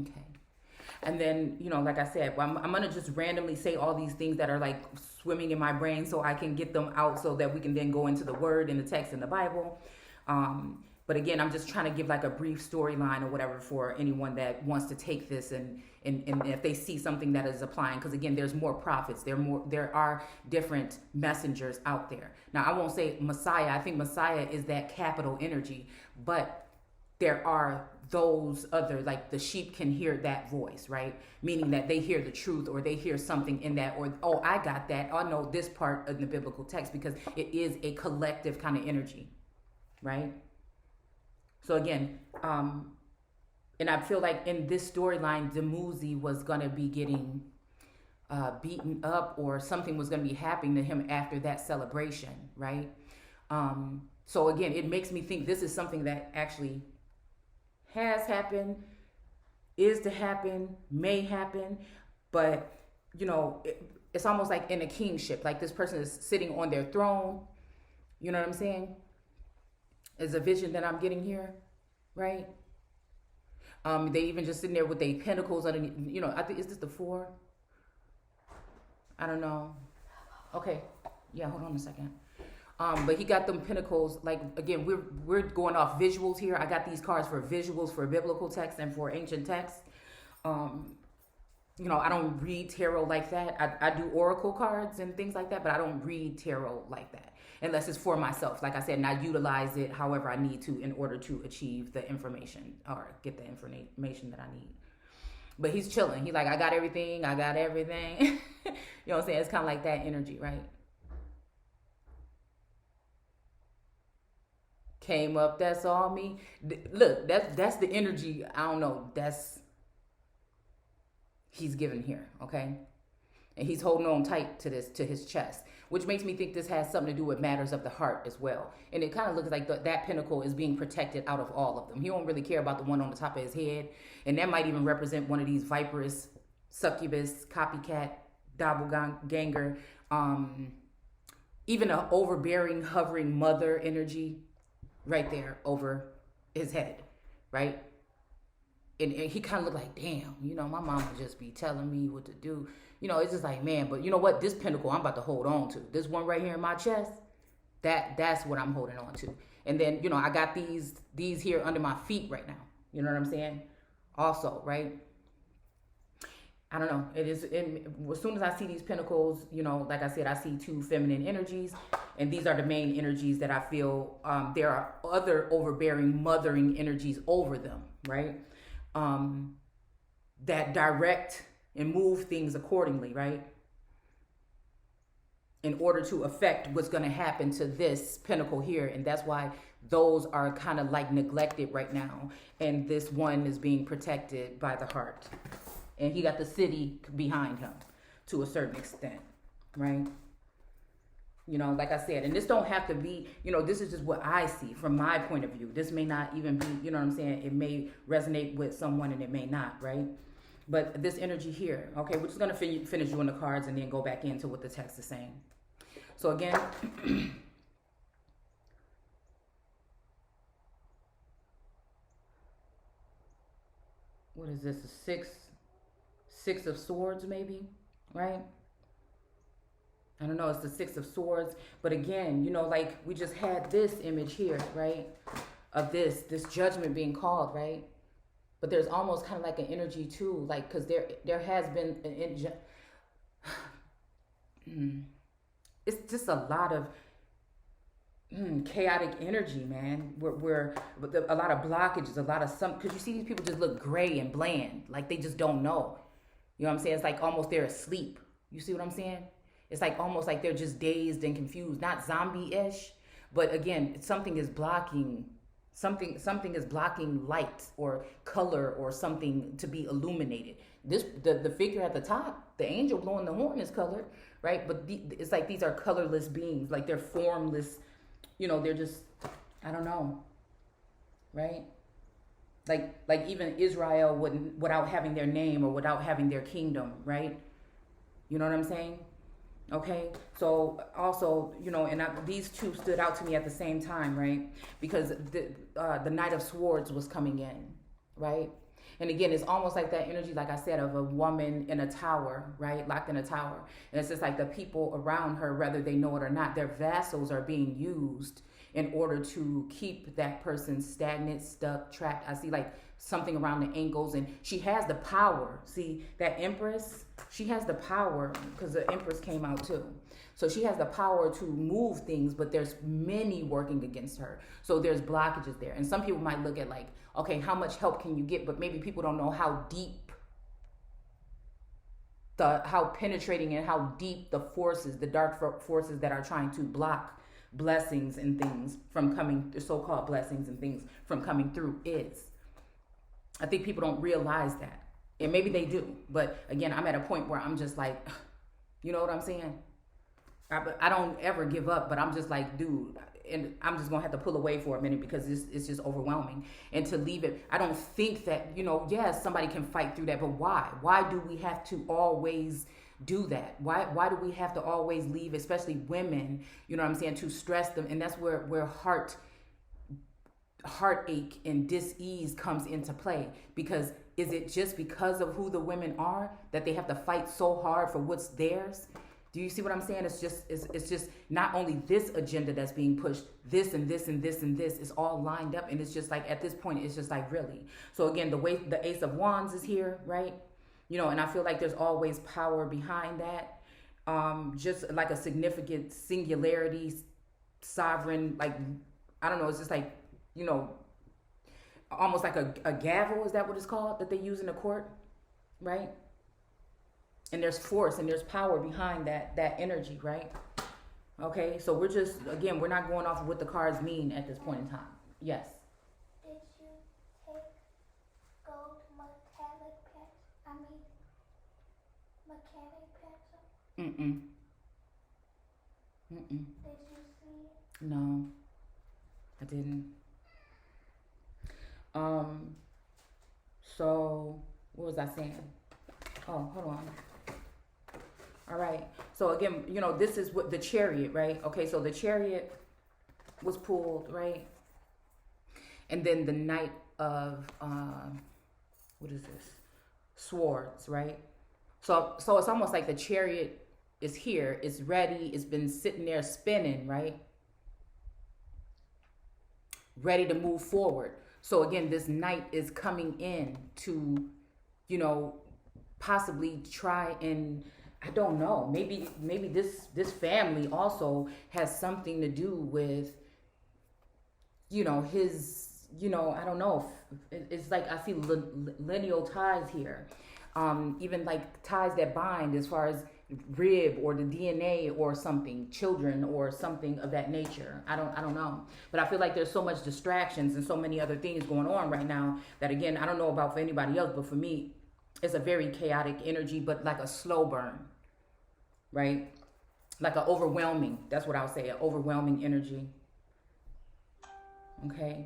Okay. And then, like I said, I'm going to just randomly say all these things that are like swimming in my brain so I can get them out so that we can then go into the word and the text in the Bible. But again, I'm just trying to give like a brief storyline or whatever for anyone that wants to take this and if they see something that is applying. Because again, there's more prophets. There are different messengers out there. Now, I won't say Messiah. I think Messiah is that capital energy. But there are those other, like the sheep can hear that voice, right? Meaning that they hear the truth or they hear something in that, or, oh, I got that. I know this part of the biblical text because it is a collective kind of energy, right? So again, and I feel like in this storyline, Demuzi was going to be getting beaten up or something was going to be happening to him after that celebration, right? So again, it makes me think this is something that actually has happened, is to happen, may happen, but it's almost like in a kingship, like this person is sitting on their throne. You know what I'm saying? Is a vision that I'm getting here, right? They even just sitting there with their pentacles underneath. I think, is this the 4? I don't know. Okay, yeah, hold on a second. But he got them pentacles. Like again, we're going off visuals here. I got these cards for visuals for biblical text and for ancient text. I don't read tarot like that. I do oracle cards and things like that, but I don't read tarot like that unless it's for myself. Like I said, and I utilize it however I need to in order to achieve the information or get the information that I need. But he's chilling. He's like, I got everything. You know what I'm saying? It's kind of like that energy, right? Came up, that's all me. Look, that's the energy. I don't know. He's given here, okay? And he's holding on tight to his chest, which makes me think this has something to do with matters of the heart as well. And it kind of looks like that pinnacle is being protected out of all of them. He don't really care about the one on the top of his head, and that might even represent one of these viperous, succubus, copycat, doppelganger, even an overbearing, hovering mother energy. Right there over his head, right? And he kind of looked like, damn, my mom would just be telling me what to do. It's just like, man, but you know what? This pinnacle I'm about to hold on to. This one right here in my chest, that's what I'm holding on to. And then, I got these here under my feet right now. You know what I'm saying? Also, right? I don't know. It is, as soon as I see these pentacles, like I said, I see 2 feminine energies, and these are the main energies that I feel. There are other overbearing, mothering energies over them, right? That direct and move things accordingly, right? In order to affect what's going to happen to this pentacle here, and that's why those are kind of like neglected right now, and this one is being protected by the heart. And he got the city behind him to a certain extent, right? Like I said, and this don't have to be, this is just what I see from my point of view. This may not even be, you know what I'm saying? It may resonate with someone and it may not, right? But this energy here, okay, we're just going to finish doing the cards and then go back into what the text is saying. So again, what is this, a 6 of swords maybe, right? I don't know, it's the 6 of swords. But again, like we just had this image here, right? Of this judgment being called, right? But there's almost kind of like an energy too, like, because there has been it's just a lot of chaotic energy, man. Where a lot of blockages, a lot of because you see these people just look gray and bland, like they just don't know. You know what I'm saying? It's like almost they're asleep. You see what I'm saying? It's like almost like they're just dazed and confused, not zombie-ish, but again, something is blocking light or color or something to be illuminated. The figure at the top, the angel blowing the horn, is colored, right? But it's like these are colorless beings, like they're formless. They're just, I don't know, right? Like even Israel without having their name or without having their kingdom, right? You know what I'm saying? Okay, so also, and these two stood out to me at the same time, right? Because the Knight of Swords was coming in, right? And again, it's almost like that energy, like I said, of a woman in a tower, right? Locked in a tower. And it's just like the people around her, whether they know it or not, their vassals are being used in order to keep that person stagnant, stuck, trapped. I see like something around the ankles, and she has the power. See, that Empress, she has the power, because the Empress came out too. So she has the power to move things, but there's many working against her. So there's blockages there. And some people might look at like, okay, how much help can you get? But maybe people don't know how deep how penetrating and how deep the forces, the dark forces that are trying to block blessings and things from coming, the so-called blessings and things from coming through is. I think people don't realize that. And maybe they do. But again, I'm at a point where I'm just like, you know what I'm saying? I don't ever give up, but I'm just like, dude, and I'm just gonna have to pull away for a minute because it's just overwhelming. And to leave it, I don't think that, yes, somebody can fight through that, but why? Why do we have to always do that? Why do we have to always leave, especially women, to stress them? And that's where heartache and dis-ease comes into play. Because is it just because of who the women are that they have to fight so hard for what's theirs? Do you see what I'm saying? It's just not only this agenda that's being pushed, this and this and this and this is all lined up. And it's just like, at this point, it's just like, really? So again, the Ace of Wands is here, right? And I feel like there's always power behind that. Just like a significant singularity, sovereign, like, I don't know, it's just like, almost like a gavel, is that what it's called, that they use in the court, right? And there's force and there's power behind that energy, right? Okay, so we're just, again, we're not going off of what the cards mean at this point in time. Yes. Did you take gold mechanic pencil? Mm-mm. Did you see? No, I didn't. So what was I saying? Oh, hold on. All right. So again, this is what the Chariot, right? Okay, so the Chariot was pulled, right? And then the Knight of what is this? Swords, right? So it's almost like the Chariot is here, it's ready, it's been sitting there spinning, right? Ready to move forward. So again, this Knight is coming in to, possibly try and, I don't know, maybe this family also has something to do with, his, I don't know, it's like I see lineal ties here, even like ties that bind as far as rib or the DNA or something, children or something of that nature. I don't know, but I feel like there's so much distractions and so many other things going on right now that, again, I don't know about for anybody else, but for me, it's a very chaotic energy, but like a slow burn, right? Like an overwhelming, that's what I'll say, an overwhelming energy. Okay.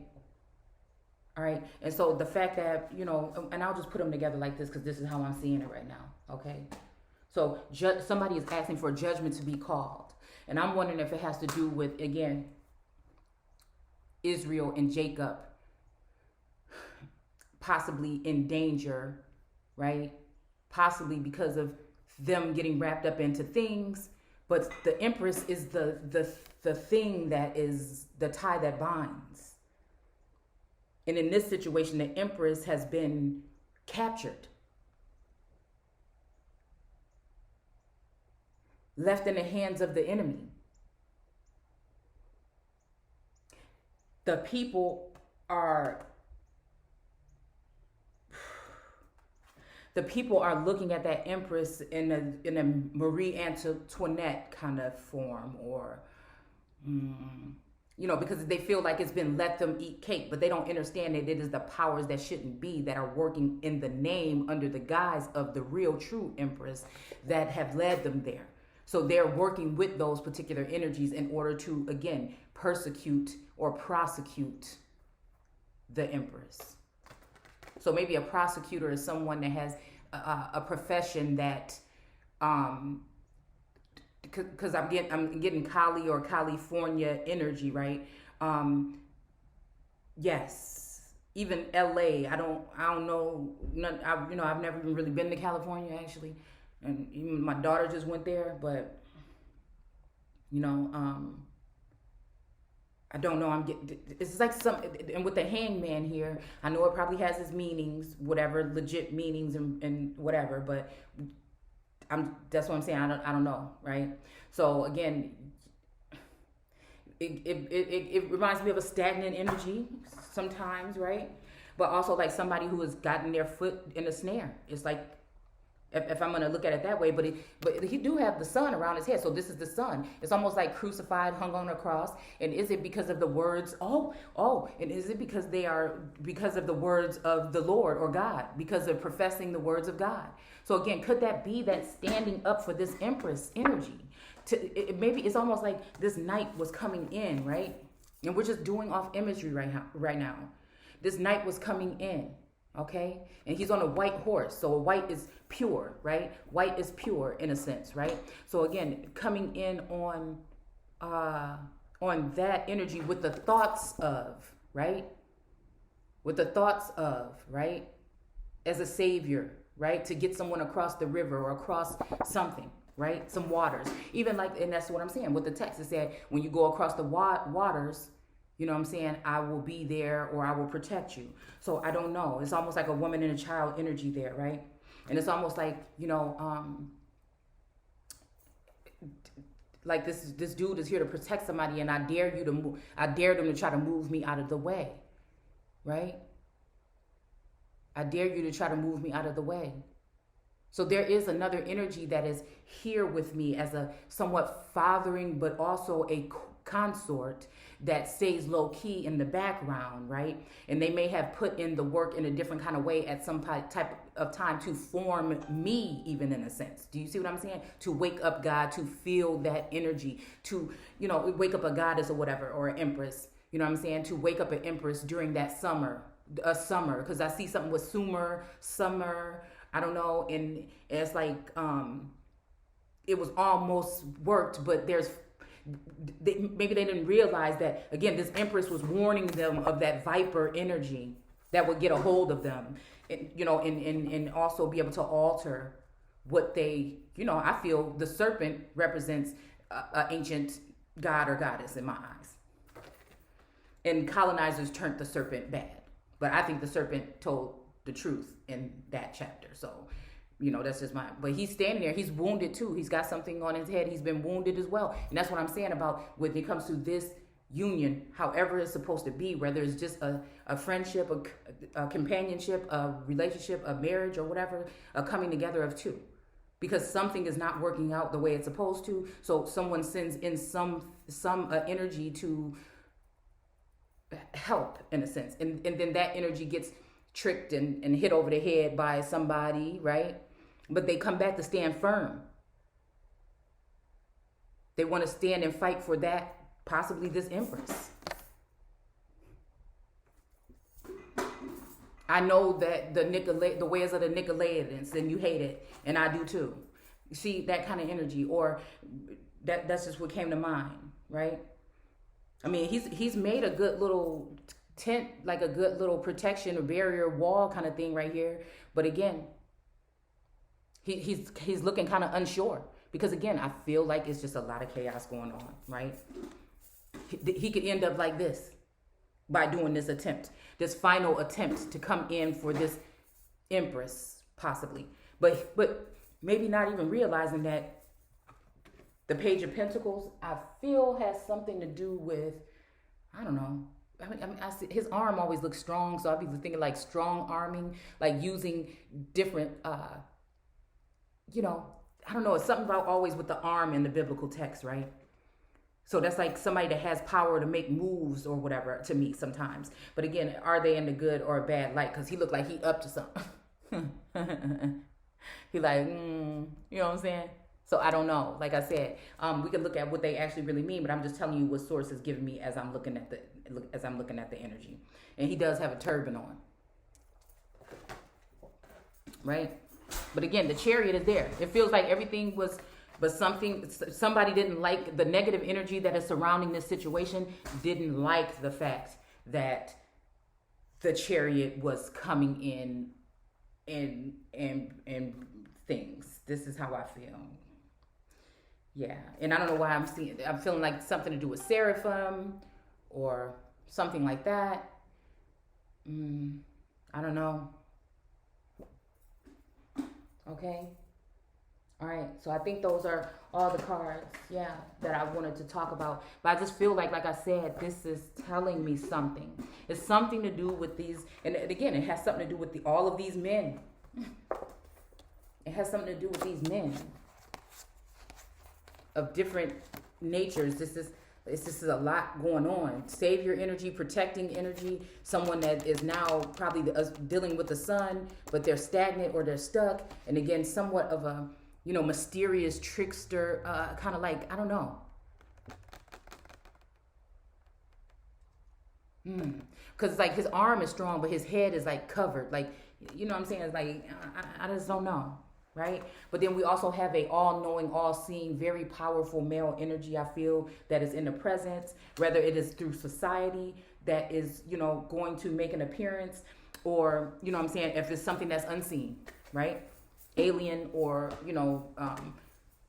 All right. And so the fact that, and I'll just put them together like this because this is how I'm seeing it right now. Okay. So somebody is asking for judgment to be called. And I'm wondering if it has to do with, again, Israel and Jacob possibly in danger, right? Possibly because of them getting wrapped up into things. But the Empress is the thing that is the tie that binds. And in this situation, the Empress has been captured. Left in the hands of the enemy. The people are looking at that Empress in a Marie Antoinette kind of form, or because they feel like it's been let them eat cake, but they don't understand that it is the powers that shouldn't be that are working in the name under the guise of the real true Empress that have led them there. So they're working with those particular energies in order to, again, persecute or prosecute the Empress. So maybe a prosecutor is someone that has a profession that, because I'm getting Cali or California energy, right? Yes, even LA. I don't know. I've never even really been to California actually, and even my daughter just went there. But you know, I don't know. It's like and with the hangman here, I know it probably has its meanings, whatever legit meanings and whatever. But that's what I'm saying. I don't know, right? So again, it reminds me of a stagnant energy sometimes, right? But also like somebody who has gotten their foot in a snare. It's like, if I'm gonna look at it that way, but he do have the sun around his head, so this is the sun. It's almost like crucified, hung on a cross. And is it because of the words? And is it because of the words of the Lord or God, because of professing the words of God? So again, could that be that standing up for this Empress energy? Maybe it's almost like this night was coming in, right? And we're just doing off imagery right now. This night was coming in, okay? And he's on a white horse. So a white is pure, right? White is pure in a sense, right? So again, coming in on that energy with the thoughts of, right? With the thoughts of, right? As a savior, right? To get someone across the river or across something, right? Some waters. Even like, and that's what I'm saying with the text. It said, when you go across the waters, you know what I'm saying? I will be there, or I will protect you. So I don't know. It's almost like a woman and a child energy there, right? And it's almost like, like this dude is here to protect somebody, and I dare them to try to move me out of the way, right? I dare you to try to move me out of the way. So there is another energy that is here with me as a somewhat fathering, but also a consort that stays low key in the background, right? And they may have put in the work in a different kind of way at some type of time to form me, even in a sense. Do you see what I'm saying? To wake up God, to feel that energy, to, wake up a goddess or whatever, or an empress, you know what I'm saying? To wake up an empress during that summer, because I see something with summer, I don't know, and it's like it was almost worked, but maybe they didn't realize that, again, this empress was warning them of that viper energy that would get a hold of them, and also be able to alter what they, I feel the serpent represents an ancient god or goddess in my eyes, and colonizers turned the serpent bad, but I think the serpent told the truth in that chapter. So, that's just but he's standing there. He's wounded too. He's got something on his head. He's been wounded as well. And that's what I'm saying about when it comes to this union, however it's supposed to be, whether it's just a friendship, a companionship, a relationship, a marriage, or whatever, a coming together of two. Because something is not working out the way it's supposed to. So someone sends in some energy to help, in a sense. And then that energy gets tricked and hit over the head by somebody, right? But they come back to stand firm. They want to stand and fight for that, possibly this empress. I know that the ways of the Nicolaitans, and you hate it, and I do too. You see that kind of energy, or that's just what came to mind, right? I mean, he's made a good little tent, like a good little protection or barrier wall kind of thing right here. But again, he's looking kind of unsure, because again, I feel like it's just a lot of chaos going on, right? He could end up like this by doing this final attempt to come in for this empress, possibly. But maybe not even realizing that the Page of Pentacles, I feel, has something to do with, I don't know. I mean, I see his arm always looks strong, so I'd be thinking like strong arming, like using different, I don't know. It's something about always with the arm in the biblical text, right? So that's like somebody that has power to make moves or whatever to me sometimes. But again, are they in the good or a bad light? Because he looked like he up to something. He like, you know what I'm saying? So I don't know. Like I said, we can look at what they actually really mean, but I'm just telling you what source is giving me as I'm looking at the energy. And he does have a turban on, right? But again, the Chariot is there. It feels like everything was, but somebody didn't like the negative energy that is surrounding this situation. Didn't like the fact that the chariot was coming in and things. This is how I feel. Yeah, and I don't know why I'm feeling like something to do with seraphim or something like that. I don't know. Okay. All right. So I think those are all the cards, yeah, that I wanted to talk about. But I just feel like I said, this is telling me something. It's something to do with these, and again, it has something to do with all of these men. It has something to do with these men of different natures. This is a lot going on. Savior energy, protecting energy. Someone that is now probably dealing with the sun, but they're stagnant or they're stuck. And again, somewhat of a, mysterious trickster, kind of like, I don't know. Because like his arm is strong, but his head is like covered. Like, you know what I'm saying? It's like, I just don't know. Right? But then we also have a all-knowing, all-seeing, very powerful male energy, I feel, that is in the presence, whether it is through society that is, going to make an appearance, or, you know what I'm saying, if it's something that's unseen, right? Alien or,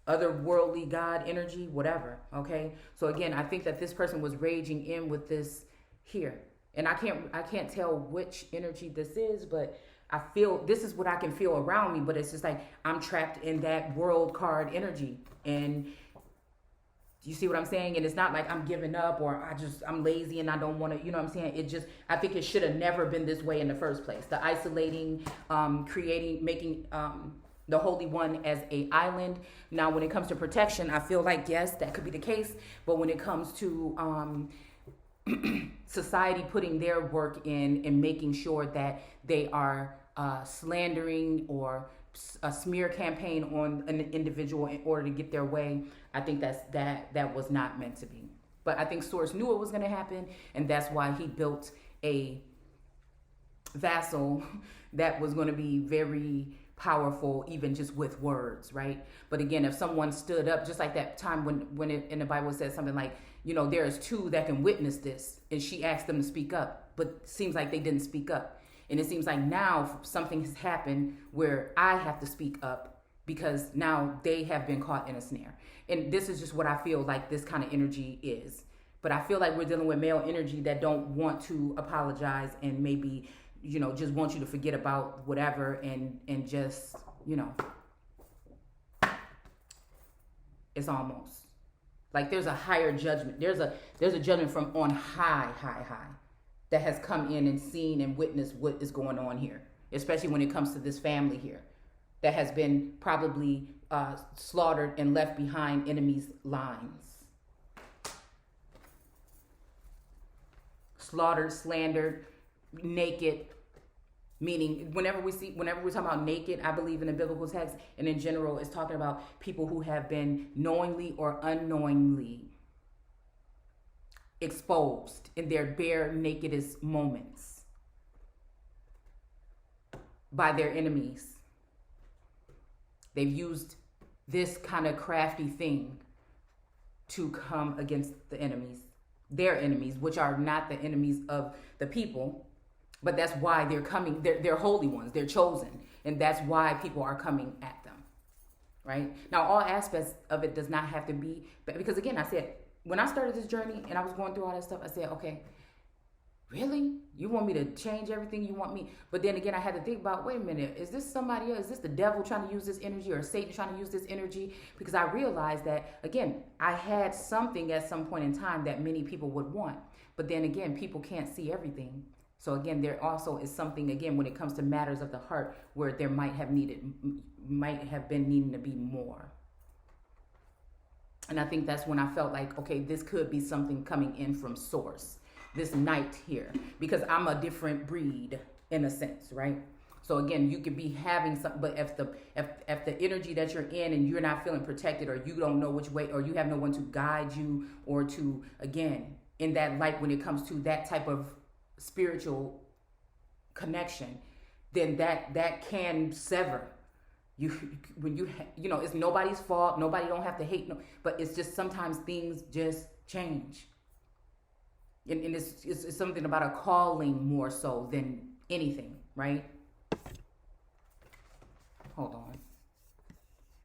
otherworldly God energy, whatever, okay? So again, I think that this person was raging in with this here. And I can't tell which energy this is, but I feel this is what I can feel around me, but it's just like I'm trapped in that world card energy. And you see what I'm saying? And it's not like I'm giving up or I'm lazy and I don't want to, you know what I'm saying? I think it should have never been this way in the first place. The isolating, making the Holy One as a island. Now, when it comes to protection, I feel like, yes, that could be the case. But when it comes to society putting their work in and making sure that they are slandering or a smear campaign on an individual in order to get their way, I think that was not meant to be. But I think Source knew it was going to happen, and that's why he built a vassal that was going to be very powerful, even just with words, right? But again, if someone stood up, just like that time when it, in the Bible says something like, there's two that can witness this, and she asked them to speak up, but seems like they didn't speak up. And it seems like now something has happened where I have to speak up because now they have been caught in a snare. And this is just what I feel like this kind of energy is. But I feel like we're dealing with male energy that don't want to apologize and maybe, just want you to forget about whatever and just, it's almost like there's a higher judgment. There's a judgment from on high that has come in and seen and witnessed what is going on here, especially when it comes to this family here that has been probably slaughtered and left behind enemies' lines. Slaughtered, slandered, naked, meaning whenever we're talking about naked, I believe in the biblical text and in general, it's talking about people who have been knowingly or unknowingly exposed in their bare nakedest moments by their enemies. They've used this kind of crafty thing to come against the enemies, their enemies, which are not the enemies of the people, but that's why they're coming. They're holy ones, they're chosen, and that's why people are coming at them, right? Now, all aspects of it does not have to be, because again, I said, when I started this journey and I was going through all that stuff, I said, okay, really? You want me to change everything? You want me? But then again, I had to think about, wait a minute, is this somebody else? Is this the devil trying to use this energy or Satan trying to use this energy? Because I realized that, again, I had something at some point in time that many people would want. But then again, people can't see everything. So again, there also is something, again, when it comes to matters of the heart where there might have been needing to be more. And I think that's when I felt like, okay, this could be something coming in from source, this night here, because I'm a different breed in a sense, right? So again, you could be having something, but if the energy that you're in and you're not feeling protected, or you don't know which way, or you have no one to guide you, or to, again, in that light when it comes to that type of spiritual connection, then that can sever. It's nobody's fault. Nobody don't have to hate, but it's just sometimes things just change. And it's something about a calling more so than anything, right? Hold on.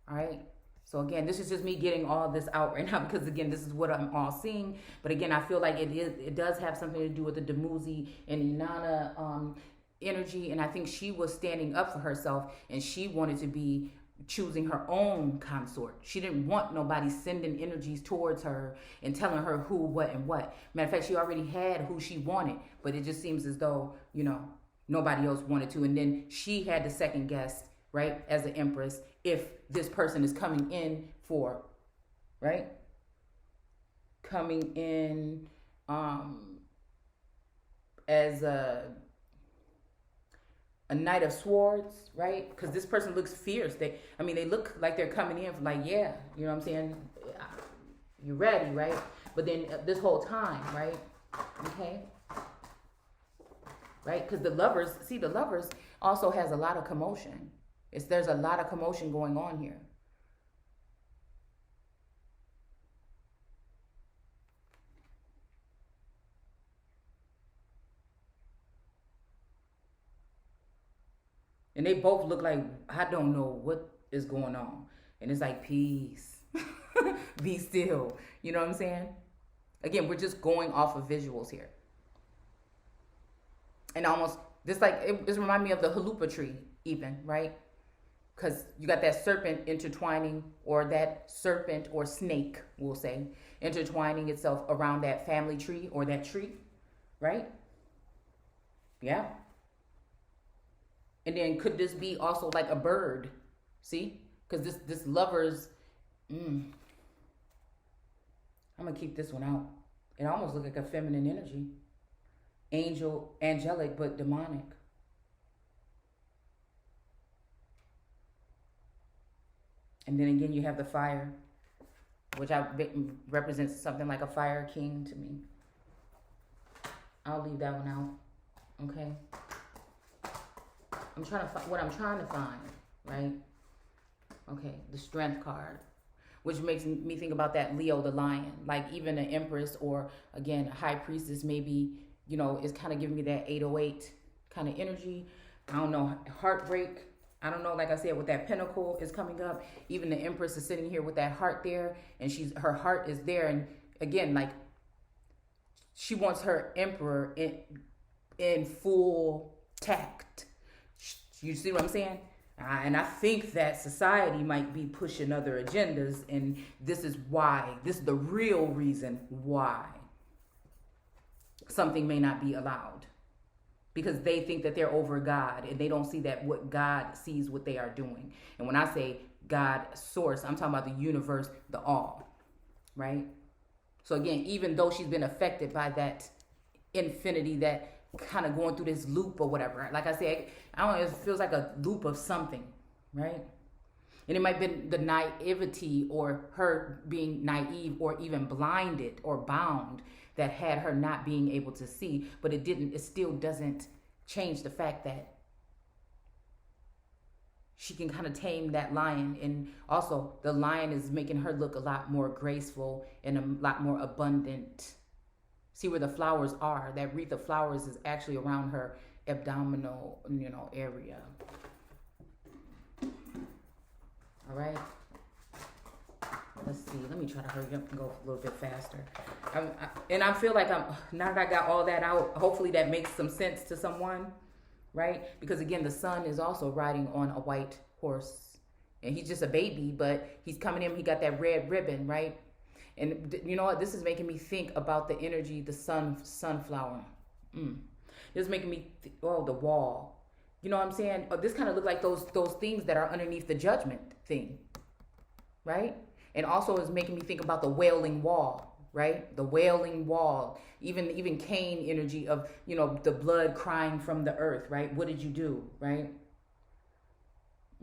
All right. So again, this is just me getting all this out right now because again, this is what I'm all seeing. But again, I feel like it does have something to do with the Dumuzi and Inanna energy, and I think she was standing up for herself and she wanted to be choosing her own consort. She didn't want nobody sending energies towards her and telling her who, what, and what. Matter of fact, she already had who she wanted, but it just seems as though, nobody else wanted to. And then she had to second guess, right, as an empress, if this person is coming in for, right? Coming in as a Knight of Swords, right? Because this person looks fierce. They look like they're coming in for like, yeah, you know what I'm saying? You're ready, right? But then this whole time, right? Okay. Right? Because the lovers also has a lot of commotion. There's a lot of commotion going on here. And they both look like, I don't know what is going on. And it's like, peace. Be still. You know what I'm saying? Again, we're just going off of visuals here. And almost, this reminds me of the halupa tree even, right? Because you got that serpent intertwining, or that serpent or snake, we'll say, intertwining itself around that family tree or that tree, right? Yeah. And then could this be also like a bird? See? Because this lover's, I'm going to keep this one out. It almost looks like a feminine energy. Angelic, but demonic. And then again, you have the fire, which represents something like a fire king to me. I'll leave that one out. Okay. I'm trying to find what I'm trying to find, right? Okay, the Strength card, which makes me think about that Leo the lion. Like even an empress or again a high priestess maybe, is kind of giving me that 808 kind of energy. I don't know, heartbreak. I don't know, like I said, with that pentacle is coming up. Even the empress is sitting here with that heart there, and her heart is there, and again, like she wants her emperor in full tact. You see what I'm saying? And I think that society might be pushing other agendas, and this is the real reason why something may not be allowed. Because they think that they're over God, and they don't see that what God sees what they are doing. And when I say God source, I'm talking about the universe, the all, right? So again, even though she's been affected by that infinity, that kind of going through this loop or whatever. Like I said, I don't know, it feels like a loop of something, right? And it might have been the naivety or her being naive or even blinded or bound that had her not being able to see, but it still doesn't change the fact that she can kind of tame that lion. And also the lion is making her look a lot more graceful and a lot more abundant. See where the flowers are. That wreath of flowers is actually around her abdominal, area. All right. Let's see. Let me try to hurry up and go a little bit faster. I feel like now that I got all that out, hopefully that makes some sense to someone, right? Because again, the sun is also riding on a white horse. And he's just a baby, but he's coming in. He got that red ribbon, right? And you know what? This is making me think about the energy, the sunflower. This is making me, the wall. You know what I'm saying? This kind of look like those things that are underneath the judgment thing, right? And also is making me think about the wailing wall, right? The wailing wall. Even Cain energy of, the blood crying from the earth, right? What did you do, right?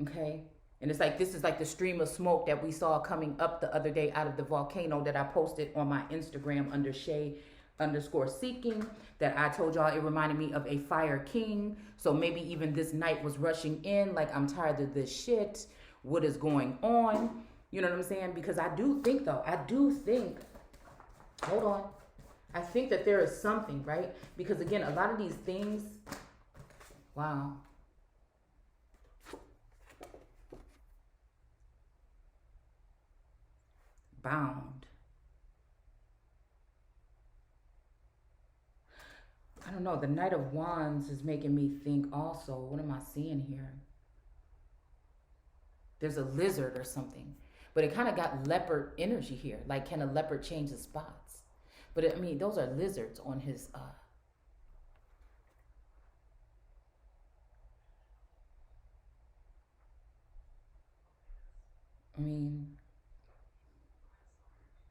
Okay. And it's like, this is like the stream of smoke that we saw coming up the other day out of the volcano that I posted on my Instagram under Shay_seeking, that I told y'all it reminded me of a fire king. So maybe even this night was rushing in like, I'm tired of this shit. What is going on? You know what I'm saying? Because I do think, hold on. I think that there is something, right? Because again, a lot of these things, wow. Bound. I don't know. The Knight of Wands is making me think also. What am I seeing here? There's a lizard or something. But it kind of got leopard energy here. Like, can a leopard change the spots? But I mean, those are lizards on his I mean,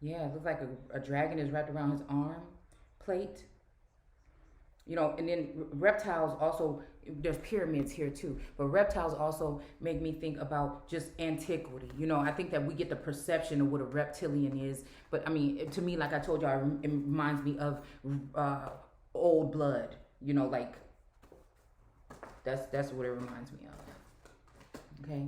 yeah, it looks like a dragon is wrapped around his arm plate. You know, and then reptiles also, there's pyramids here too, but reptiles also make me think about just antiquity. You know, I think that we get the perception of what a reptilian is, but I mean, to me, like I told y'all, it reminds me of old blood. You know, like that's what it reminds me of. Okay.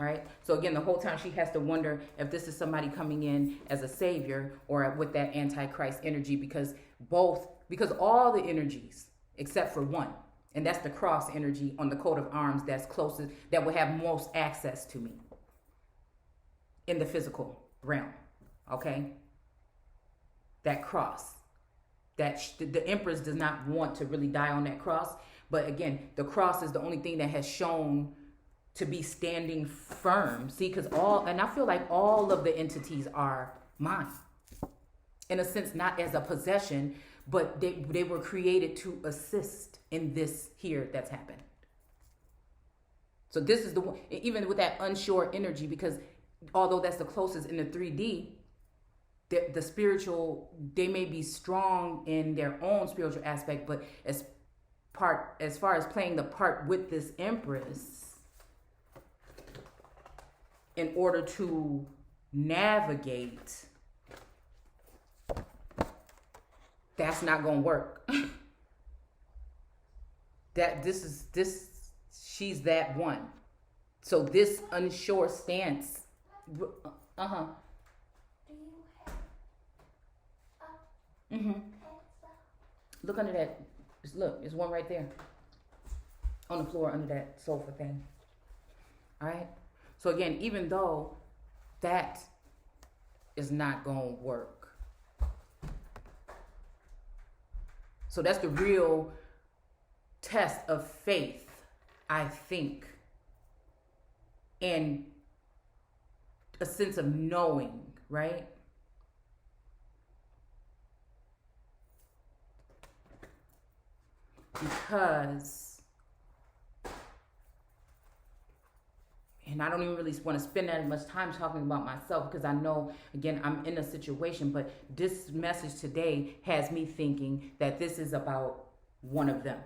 All right. So again, the whole time she has to wonder if this is somebody coming in as a savior or with that antichrist energy, because all the energies except for one, and that's the cross energy on the coat of arms that's closest, that will have most access to me in the physical realm. Okay. That cross, the Empress does not want to really die on that cross. But again, the cross is the only thing that has shown to be standing firm. See, because I feel like all of the entities are mine. In a sense, not as a possession, but they were created to assist in this here that's happened. So this is the one, even with that unsure energy, because although that's the closest in the 3D, the spiritual, they may be strong in their own spiritual aspect, but as far as playing the part with this Empress, in order to navigate, that's not gonna work. She's that one. So this unsure stance. Do you have a pencil? Look under that. Look, there's one right there on the floor under that sofa thing. All right. So again, even though that is not going to work. So that's the real test of faith, I think, and a sense of knowing, right? Because, and I don't even really want to spend that much time talking about myself, because I know, again, I'm in a situation, but this message today has me thinking that this is about one of them.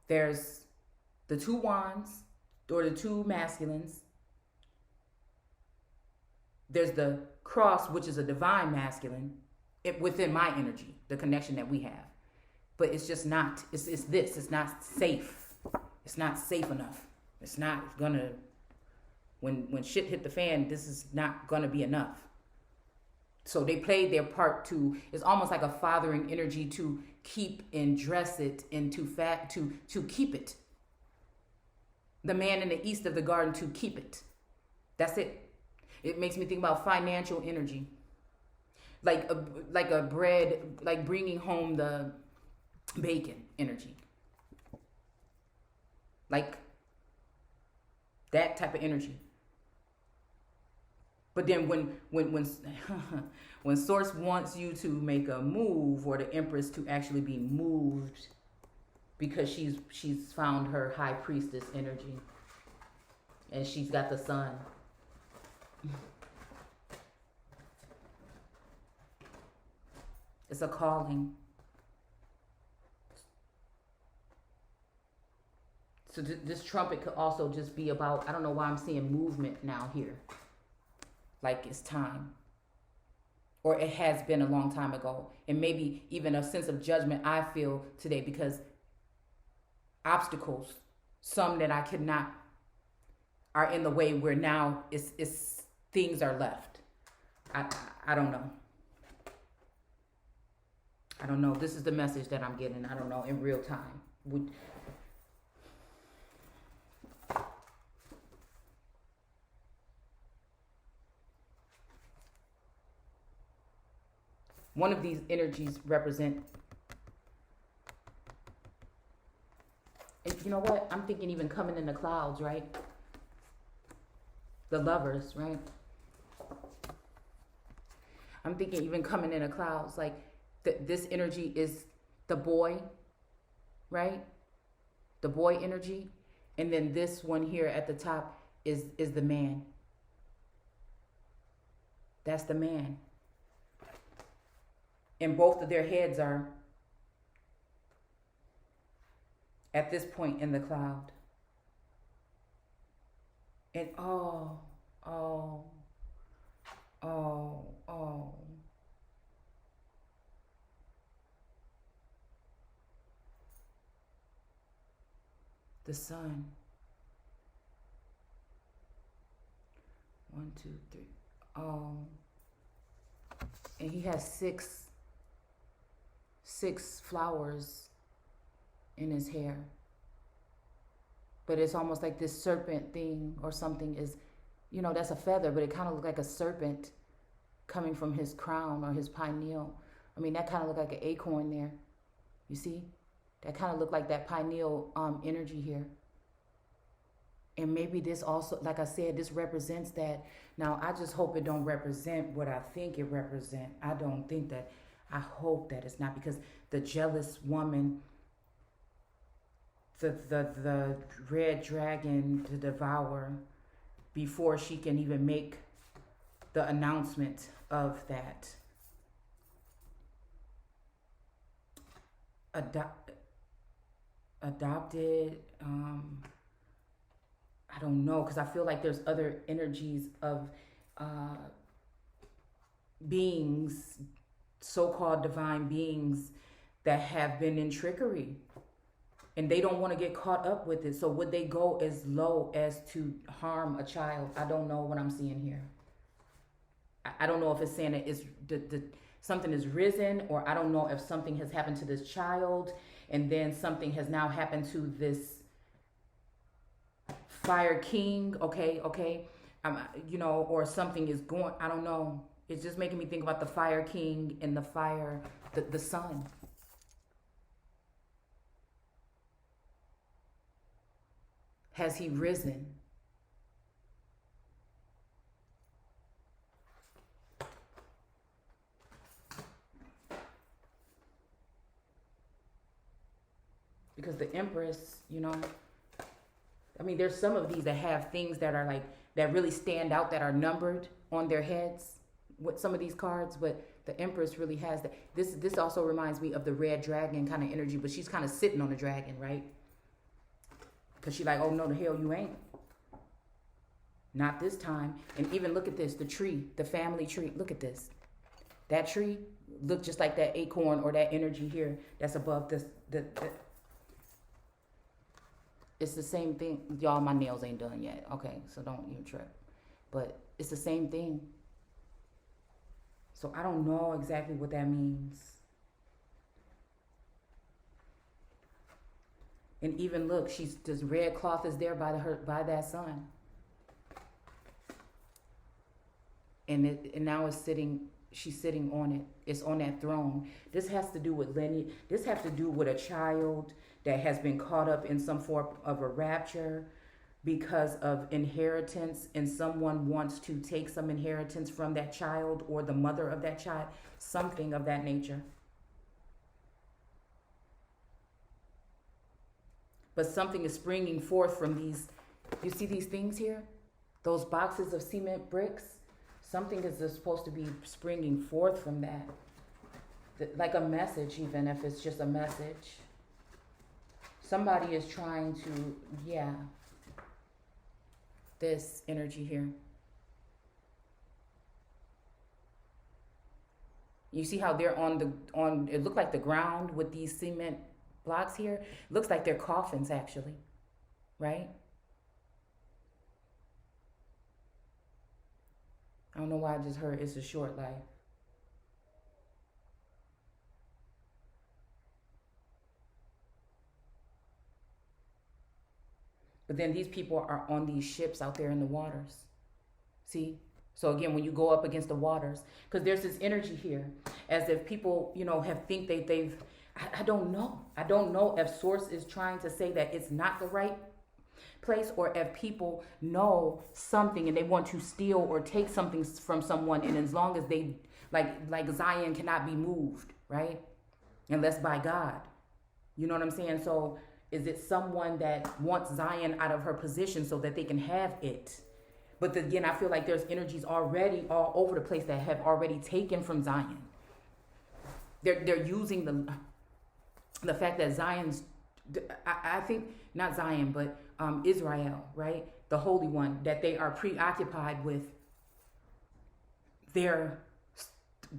There's the two wands, or the two masculines. There's the cross, which is a divine masculine, within my energy, the connection that we have. But it's just not, it's not safe. It's not safe enough. It's not gonna, when shit hit the fan, this is not gonna be enough. So they played their part to, it's almost like a fathering energy to keep and dress it and to keep it. The man in the east of the garden, to keep it. That's it. It makes me think about financial energy. Like a bread, like bringing home the bacon energy. Like that type of energy. But then when Source wants you to make a move, or the Empress to actually be moved, because she's found her high priestess energy, and she's got the sun. It's a calling. So this trumpet could also just be about, I don't know why I'm seeing movement now here. Like it's time. Or it has been a long time ago. And maybe even a sense of judgment I feel today, because obstacles, some that I could not, are in the way where now it's things are left. I, I don't know. I don't know. This is the message that I'm getting. I don't know in real time. One of these energies represent. You know what? I'm thinking even coming in the clouds, right? The lovers, right? I'm thinking even coming in the clouds, like this energy is the boy, right? The boy energy, and then this one here at the top is the man. That's the man. And both of their heads are at this point in the cloud. And oh, the sun. 1, 2, 3. Oh, and he has six flowers in his hair. But it's almost like this serpent thing or something is, that's a feather, but it kind of looked like a serpent coming from his crown or his pineal. I mean, that kind of looked like an acorn there. You see? That kind of looked like that pineal energy here. And maybe this also, like I said, this represents that. Now, I just hope it don't represent what I think it represent. I don't think that. I hope that it's not, because the jealous woman, the red dragon to devour before she can even make the announcement of that. Adopted, I don't know, because I feel like there's other energies of beings, so-called divine beings, that have been in trickery. And they don't want to get caught up with it. So would they go as low as to harm a child? I don't know what I'm seeing here. I don't know if it's saying that it's something is risen, or I don't know if something has happened to this child, and then something has now happened to this fire king. Okay. Or something is going. I don't know. It's just making me think about the fire king and the fire, the sun. Has he risen? Because the Empress, I mean, there's some of these that have things that are like, that really stand out, that are numbered on their heads with some of these cards, but the Empress really has that. This also reminds me of the red dragon kind of energy, but she's kind of sitting on the dragon, right? Because she's like, oh no, the hell you ain't. Not this time. And even look at this, the tree, the family tree. Look at this. That tree look just like that acorn or that energy here that's above this. It's the same thing. Y'all, my nails ain't done yet. Okay, so don't even trip. But it's the same thing. So I don't know exactly what that means. And even look, this red cloth is there by that sun. And now it's sitting, she's sitting on it. It's on that throne. This has to do with lineage. This has to do with a child that has been caught up in some form of a rapture because of inheritance, and someone wants to take some inheritance from that child or the mother of that child, something of that nature. But something is springing forth from these. You see these things here? Those boxes of cement bricks? Something is supposed to be springing forth from that. Like a message, even if it's just a message. Somebody is trying to, this energy here. You see how they're on it looked like the ground with these cement blocks here? Looks like they're coffins actually, right? I don't know why I just heard it's a short life. But then these people are on these ships out there in the waters. See? So again, when you go up against the waters, because there's this energy here, as if people, they've. I don't know. I don't know if Source is trying to say that it's not the right place, or if people know something and they want to steal or take something from someone, and as long as they like Zion cannot be moved, right? Unless by God. You know what I'm saying? So is it someone that wants Zion out of her position so that they can have it? But again, I feel like there's energies already all over the place that have already taken from Zion. They're using the fact that Zion's, I think, not Zion, but Israel, right? The Holy One, that they are preoccupied with their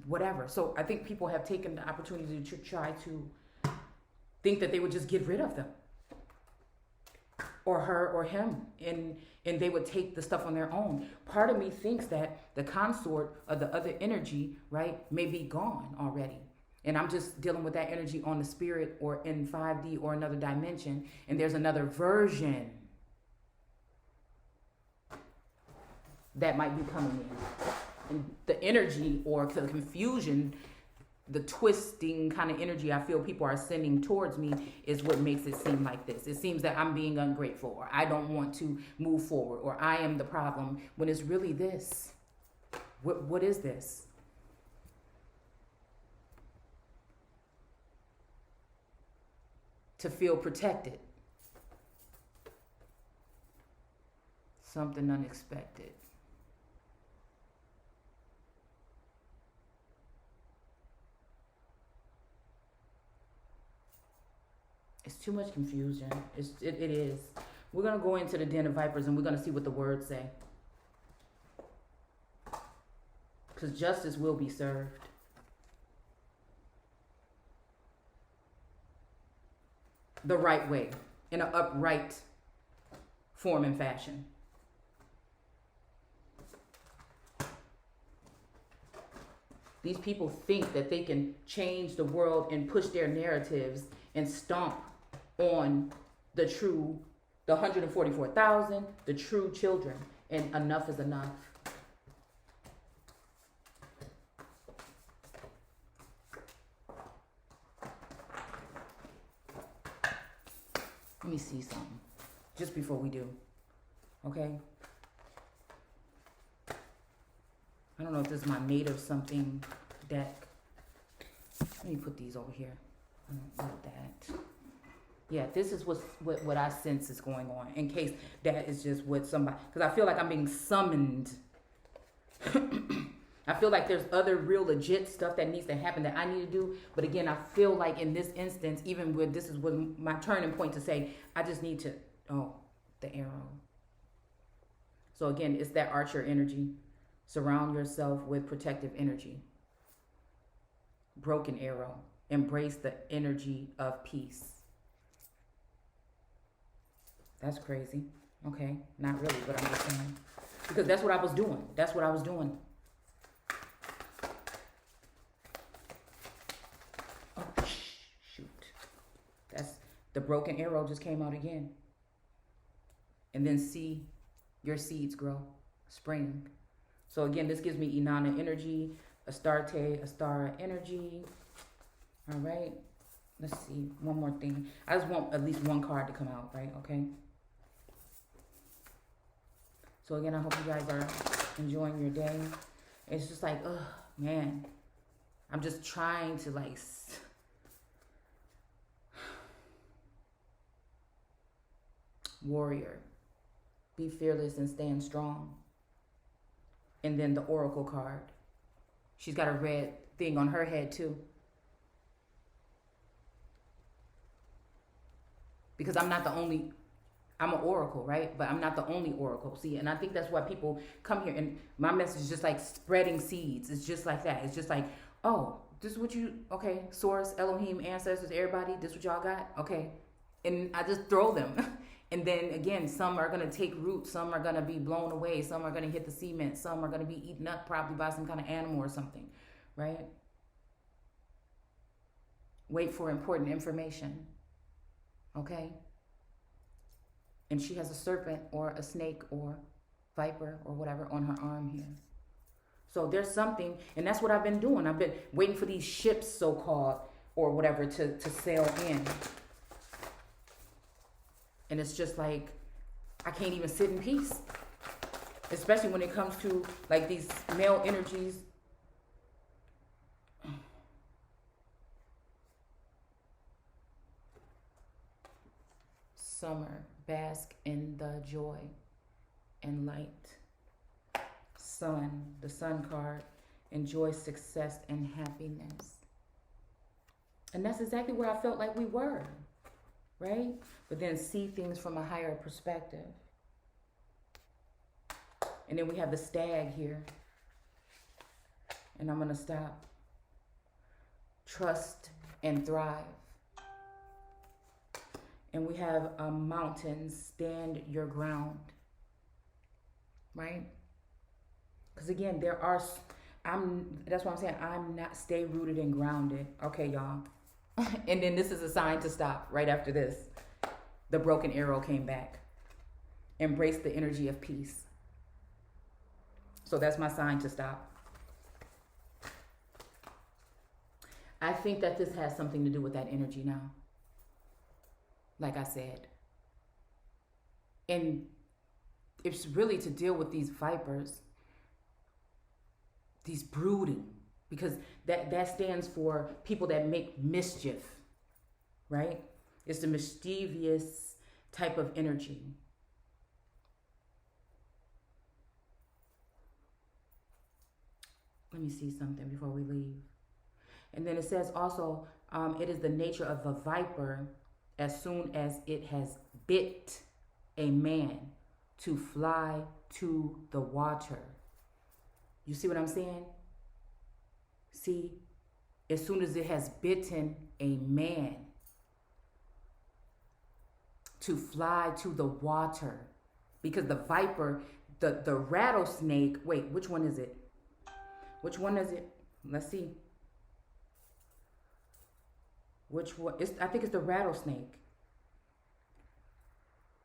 whatever. So I think people have taken the opportunity to try to think that they would just get rid of them, or her or him, and they would take the stuff on their own. Part of me thinks that the consort of the other energy, right, may be gone already. And I'm just dealing with that energy on the spirit or in 5D or another dimension. And there's another version that might be coming in. And the energy or the confusion, the twisting kind of energy I feel people are sending towards me is what makes it seem like this. It seems that I'm being ungrateful, or I don't want to move forward, or I am the problem, when it's really this. What is this? To feel protected. Something unexpected. It's too much confusion. It is. We're going to go into the den of vipers and we're going to see what the words say. Because justice will be served. The right way, in an upright form and fashion. These people think that they can change the world and push their narratives and stomp on the 144,000, the true children, and enough is enough. Let me see something just before we do, okay? I don't know if this is my native something deck. Let me put these over here. I don't know that. Yeah, this is what I sense is going on, in case that is just what somebody, because I feel like I'm being summoned. I feel like there's other real legit stuff that needs to happen that I need to do. But again, I feel like in this instance, even with this is my turning point to say, I just need to, the arrow. So again, it's that archer energy. Surround yourself with protective energy. Broken arrow. Embrace the energy of peace. That's crazy. Okay, not really, but I'm just saying. Because that's what I was doing. That's what I was doing. The broken arrow just came out again. And then see your seeds grow. Spring. So again, this gives me Inanna energy, Astarte, Astara energy. All right. Let's see. One more thing. I just want at least one card to come out, right? Okay. So again, I hope you guys are enjoying your day. It's just like, man. I'm just trying to warrior, be fearless and stand strong. And then the oracle card, she's got a red thing on her head too, because I'm an oracle, right? But I'm not the only oracle. See, and I think that's why people come here, and my message is just like spreading seeds. It's just like that. It's just like, this is what okay, source, Elohim, ancestors, everybody, this is what y'all got, okay. And I just throw them. And then again, some are going to take root, some are going to be blown away, some are going to hit the cement, some are going to be eaten up probably by some kind of animal or something, right? Wait for important information, okay? And she has a serpent or a snake or viper or whatever on her arm here. So there's something, and that's what I've been doing. I've been waiting for these ships, so-called, or whatever, to sail in. And it's just like, I can't even sit in peace. Especially when it comes to like these male energies. Summer, bask in the joy and light. Sun, the sun card, enjoy success and happiness. And that's exactly where I felt like we were, right? But then see things from a higher perspective. And then we have the stag here. And I'm going to stop. Trust and thrive. And we have a mountain, stand your ground. Right? Because again, that's what I'm saying. I'm not, stay rooted and grounded. Okay, y'all. And then this is a sign to stop right after this. The broken arrow came back. Embrace the energy of peace. So that's my sign to stop. I think that this has something to do with that energy now. Like I said. And it's really to deal with these vipers, these brooding, because that stands for people that make mischief, right? It's the mischievous type of energy. Let me see something before we leave. And then it says also, it is the nature of a viper as soon as it has bit a man to fly to the water. You see what I'm saying? See, as soon as it has bitten a man to fly to the water. Because the viper, the rattlesnake, wait, which one is it? Which one is it? Let's see. Which one? I think it's the rattlesnake.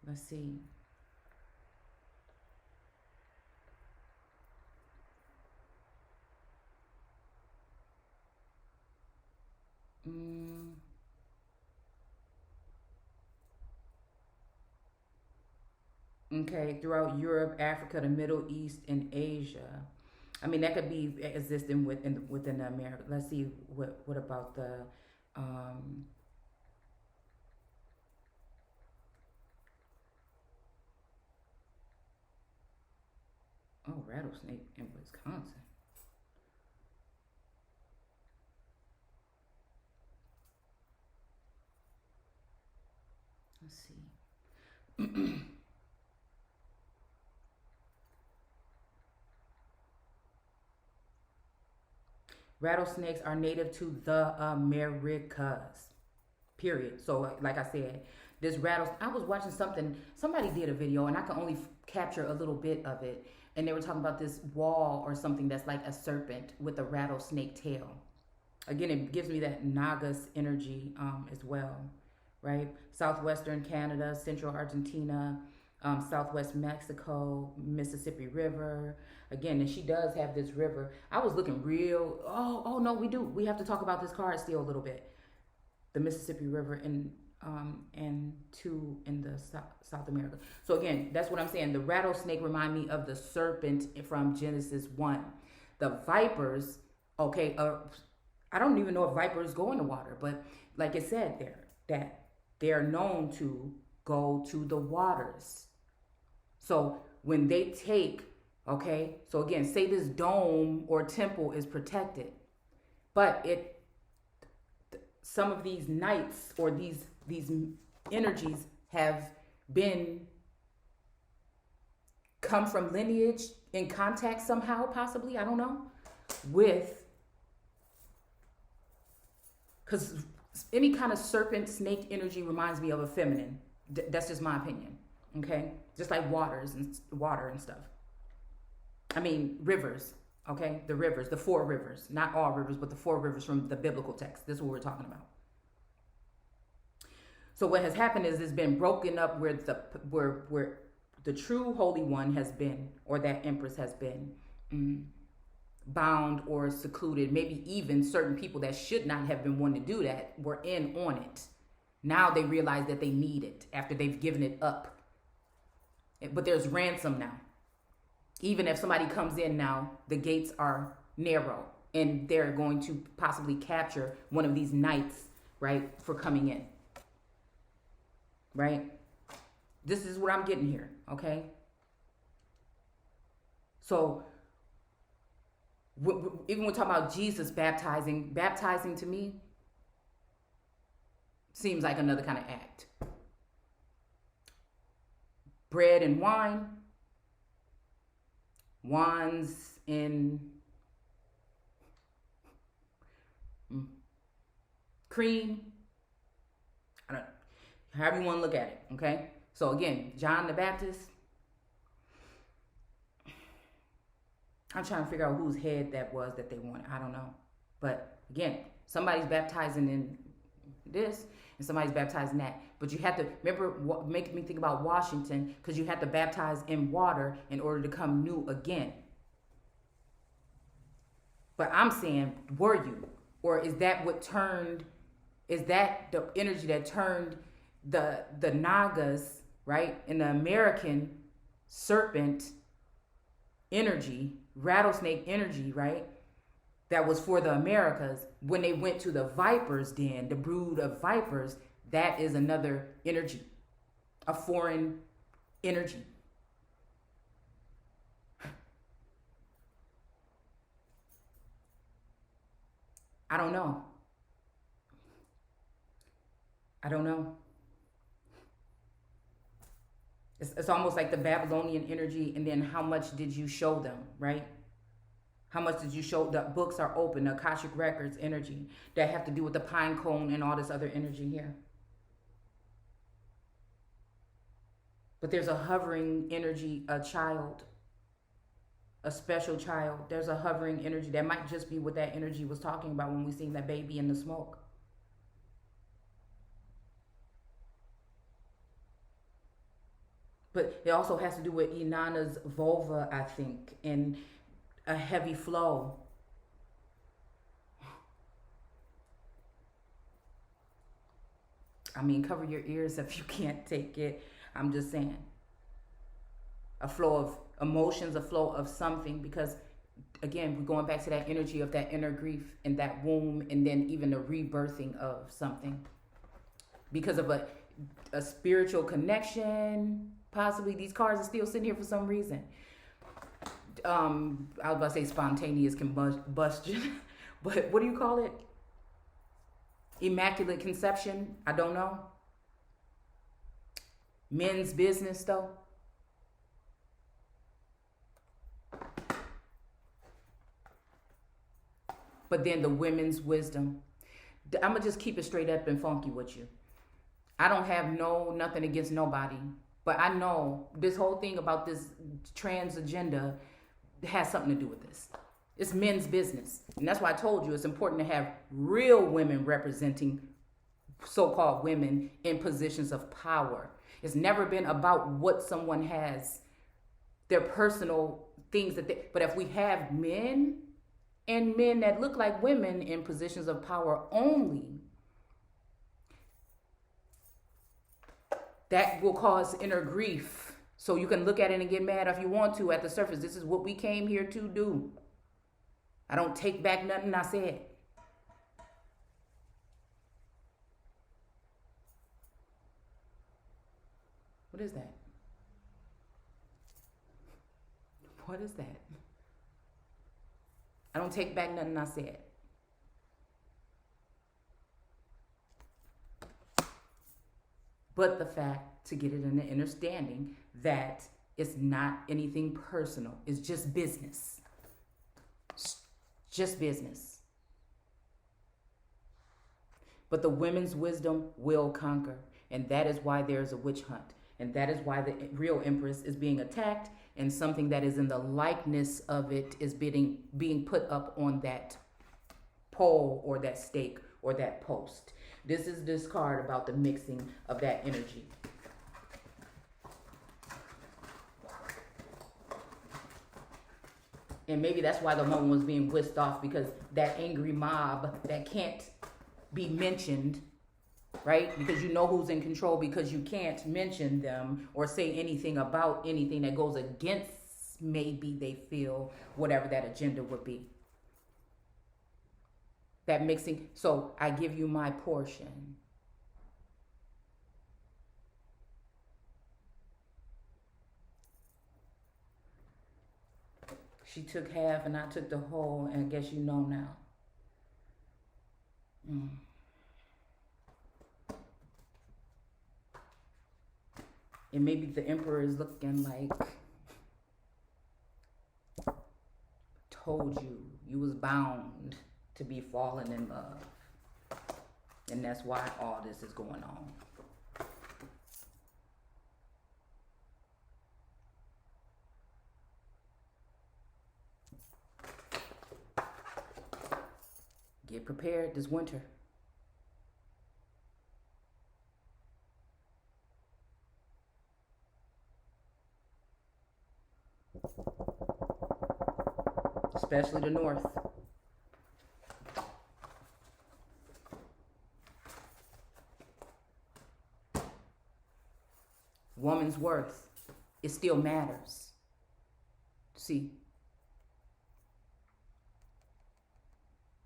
Let's see. Okay, throughout Europe, Africa, the Middle East, and Asia. I mean, that could be existing within America. Let's see, what about the rattlesnake in Wisconsin. Let's see. Rattlesnakes are native to the Americas. Period. So, like I said, this I was watching somebody did a video, and I can only capture a little bit of it. And they were talking about this wall or something that's like a serpent with a rattlesnake tail. Again, it gives me that Nagas energy as well, right? Southwestern Canada, Central Argentina, Southwest Mexico, Mississippi River. Again, and she does have this river. I was looking real. Oh no, we do. We have to talk about this card still a little bit. The Mississippi River and two in the South America. So again, that's what I'm saying. The rattlesnake remind me of the serpent from Genesis 1. The vipers, okay, I don't even know if vipers go in the water, but like it said there, that they're known to go to the waters. So when they take, okay, so again, say this dome or temple is protected, but some of these knights or these energies have come from lineage in contact somehow, possibly, I don't know, because any kind of serpent snake energy reminds me of a feminine That's just my opinion. Okay, just like water and stuff. I mean rivers. Okay, the rivers, the four rivers, not all rivers, but the four rivers from the biblical text. This is what we're talking about. So what has happened is it's been broken up where the true Holy One has been, or that Empress has been bound or secluded. Maybe even certain people that should not have been one to do that were in on it. Now they realize that they need it after they've given it up. But there's ransom now. Even if somebody comes in now, the gates are narrow and they're going to possibly capture one of these knights, right, for coming in. Right? This is what I'm getting here, okay? So, even when we talk about Jesus baptizing to me seems like another kind of act. Bread and wine's in cream. I don't know. However you want to look at it, okay? So again, John the Baptist. I'm trying to figure out whose head that was that they wanted. I don't know. But again, somebody's baptizing in this and somebody's baptizing that. But you have to, remember, make me think about Washington, because you have to baptize in water in order to come new again. But I'm saying, were you? Or is that what turned, is that the energy that turned the Nagas, right? And the American serpent energy, rattlesnake energy, right? That was for the Americas. When they went to the viper's den, the brood of vipers, that is another energy, a foreign energy. I don't know. It's almost like the Babylonian energy, and then how much did you show them, right? How much did you show? The books are open, the Akashic Records energy that have to do with the pine cone and all this other energy here. But there's a hovering energy, a child, a special child. There's a hovering energy that might just be what that energy was talking about when we seen that baby in the smoke. But it also has to do with Inanna's vulva, I think, and a heavy flow. I mean, cover your ears if you can't take it. I'm just saying. A flow of emotions, a flow of something, because again, we're going back to that energy of that inner grief and that womb, and then even the rebirthing of something. Because of a spiritual connection. Possibly these cards are still sitting here for some reason. I was about to say spontaneous combustion, but what do you call it? Immaculate conception? I don't know. Men's business though. But then the women's wisdom. I'm going to just keep it straight up and funky with you. I don't have nothing against nobody. But I know this whole thing about this trans agenda has something to do with this. It's men's business. And that's why I told you it's important to have real women representing so-called women in positions of power. It's never been about what someone has, their personal things but if we have men and men that look like women in positions of power only, that will cause inner grief. So you can look at it and get mad if you want to at the surface. This is what we came here to do. I don't take back nothing I said. What is that? What is that? I don't take back nothing I said. But the fact to get it in the understanding that it's not anything personal. It's just business. Just business. But the women's wisdom will conquer. And that is why there's a witch hunt. And that is why the real empress is being attacked, and something that is in the likeness of it is being put up on that pole or that stake or that post. This is this card about the mixing of that energy. And maybe that's why the woman was being whisked off, because that angry mob that can't be mentioned, right? Because you know who's in control, because you can't mention them or say anything about anything that goes against maybe they feel whatever that agenda would be. That mixing. So I give you my portion. She took half and I took the whole, and I guess you know now. And maybe the emperor is looking like, told you, you was bound to be falling in love. And that's why all this is going on. Get prepared this winter. Especially the north. Woman's worth, it still matters. See,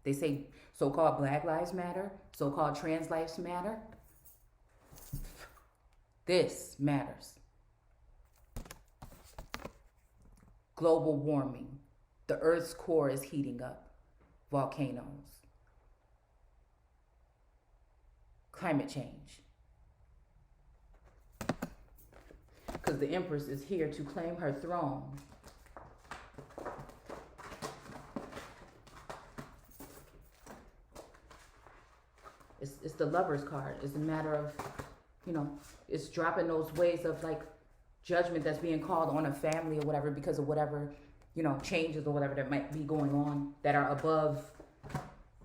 they say so-called Black Lives Matter, so-called trans lives matter. This matters. Global warming. The Earth's core is heating up. Volcanoes. Climate change. Because the Empress is here to claim her throne. It's the Lover's card. It's a matter of, it's dropping those ways of like judgment that's being called on a family or whatever because of whatever, changes or whatever that might be going on that are above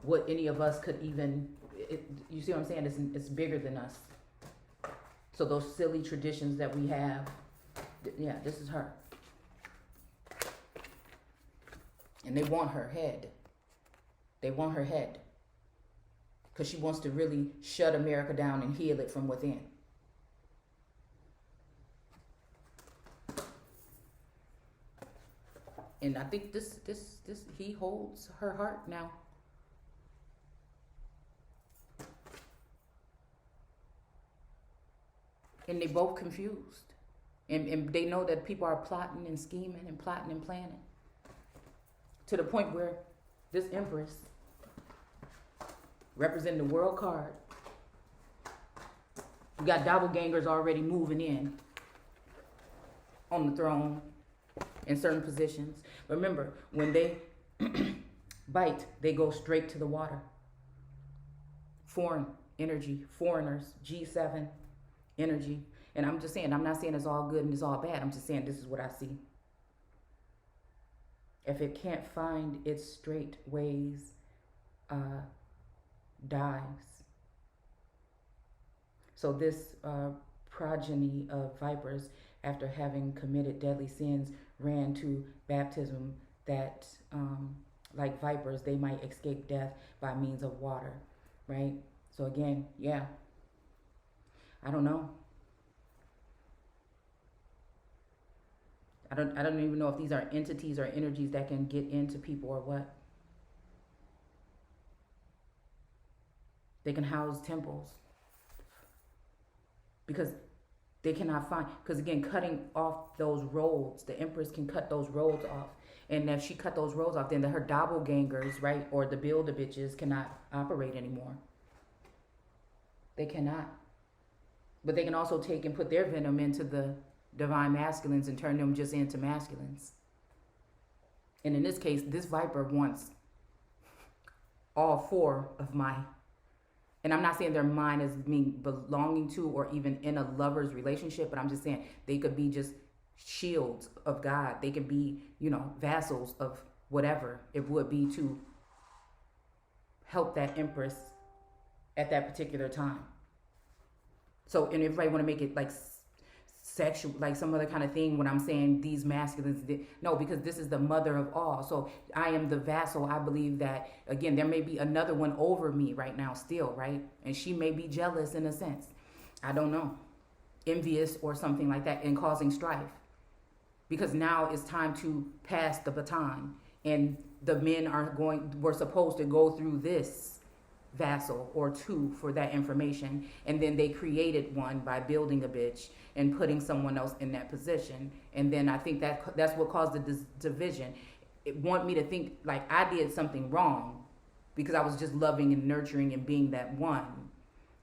what any of us could even, you see what I'm saying? It's bigger than us. So those silly traditions that we have, yeah, this is her. And they want her head. They want her head. Because she wants to really shut America down and heal it from within. And I think this he holds her heart now. And they both confused. And they know that people are plotting and scheming and plotting and planning. To the point where this Empress, representing the world card, we got doppelgangers already moving in on the throne in certain positions. Remember, when they bite, they go straight to the water. Foreign energy, foreigners, G7 energy. And I'm just saying, I'm not saying it's all good and it's all bad. I'm just saying this is what I see. If it can't find its straight ways, dies. So this progeny of vipers, after having committed deadly sins, ran to baptism that, like vipers, they might escape death by means of water, right? So again, yeah, I don't know. I don't even know if these are entities or energies that can get into people or what. They can house temples. Because they cannot find, because again, cutting off those roads, the Empress can cut those roads off. And if she cut those roads off, then her doppelgangers, right, or the build-a-bitches cannot operate anymore. They cannot. But they can also take and put their venom into the divine masculines and turn them just into masculines. And in this case, this viper wants all four of my And I'm not saying their mind is being belonging to or even in a lover's relationship, but I'm just saying they could be just shields of God. They could be, vassals of whatever it would be to help that empress at that particular time. So, and everybody want to make it like sexual, like some other kind of thing when I'm saying these masculines. No, because this is the mother of all. So I am the vassal. I believe that, again, there may be another one over me right now still, right? And she may be jealous in a sense. I don't know. Envious or something like that, and causing strife. Because now it's time to pass the baton. And the men we're supposed to go through this vassal or two for that information, and then they created one by building a bitch and putting someone else in that position. And then I think that's what caused the division. It want me to think like I did something wrong because I was just loving and nurturing and being that one,